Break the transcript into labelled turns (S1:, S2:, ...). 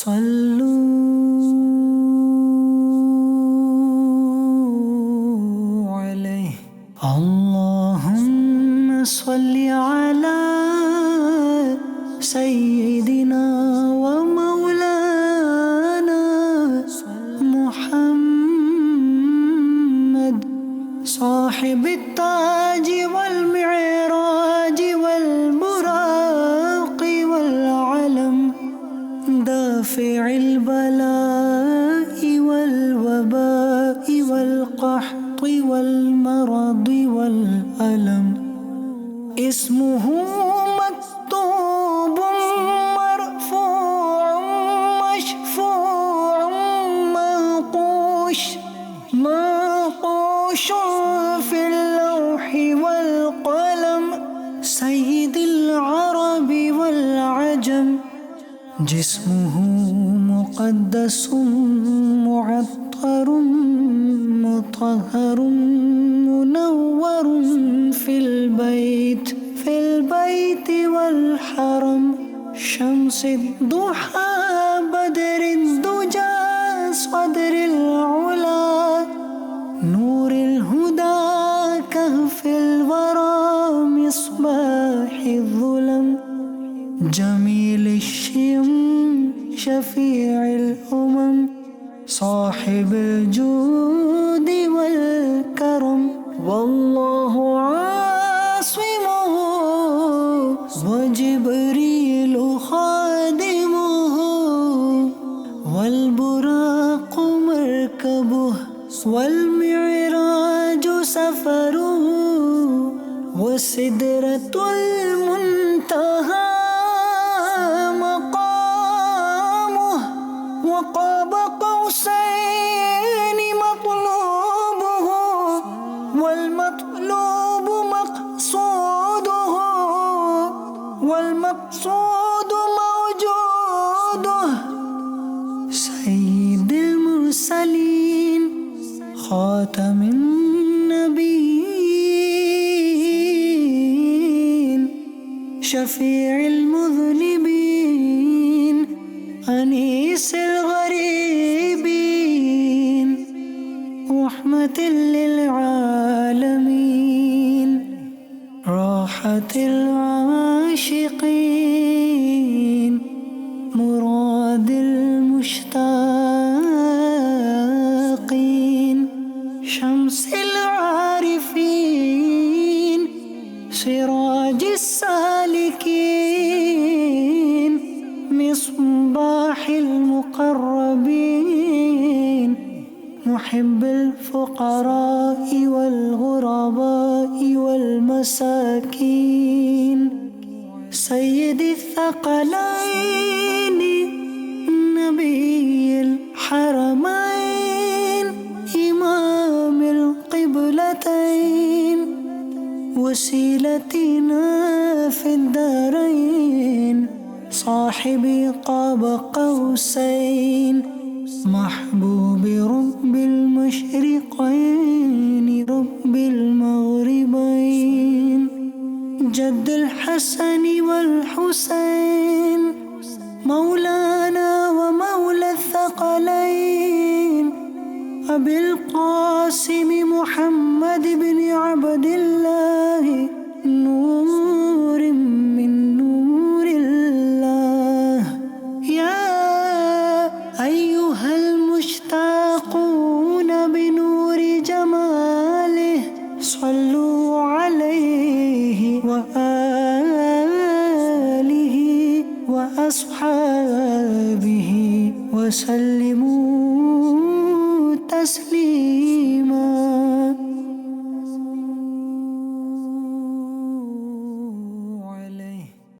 S1: सल्लू अलैहि अल्लाहुम्मा सल्लि अला सय्यिदिना व मौलाना मुहम्मद साहिबित ताज वल मिअराज वल बुराक़ वल अलम दाफ़िअल बला'i वल वबा'i वल क़हति वल मरदि वल अलम इस्मुहु मक्तूबुम मरफ़ूउम मशफ़ूउम मंक़ूश फ़िल लौहि वल क़लम सय्यिदिल अरबि वल अजम जिस्मुहु मुक़द्दसुम मुअत्तरुम मुतहहरुम मुनव्वरुम फ़िल बैति वल हरम शम्सिद दुहा बदरिद दुजा सदरिल उला नूरिल हुदा कहफ़िल वरा मिस्बाहिज़ ज़ुलम जमील शियम शफ़ीइल उमम साहिबिल जूदि वल करम वल्लाहु आसिमुहु व जिब्रीलु खादिमुहु वल बुराक़ु मरकबुहु वल मिअराजु सफ़रुहु व सिदरतुल मुंतहा وقاب قوسين مطلوبه والمطلوب مقصوده والمقصود موجوده سيد المرسلين خاتم النبيين شفيع المذنبين أنيس الغريبين رحمة للعالمين راحة العاشقين مراد المشتاقين شمس العارفين سراج السالكين مصباح المقربين محب الفقراء والغرباء والمساكين سيد الثقلين نبي الحرمين إمام القبلتين وسيلتنا في الدارين صاحب قاب قوسين محبوب رب المشرقين رب المغربين جد الحسن والحسين مولانا ومولى الثقلين أبي القاسم محمد بن عبد الله نور من نور الله يا أيها المشتاقون بنور جماله صلوا عليه وآله وأصحابه وسلموا تسليما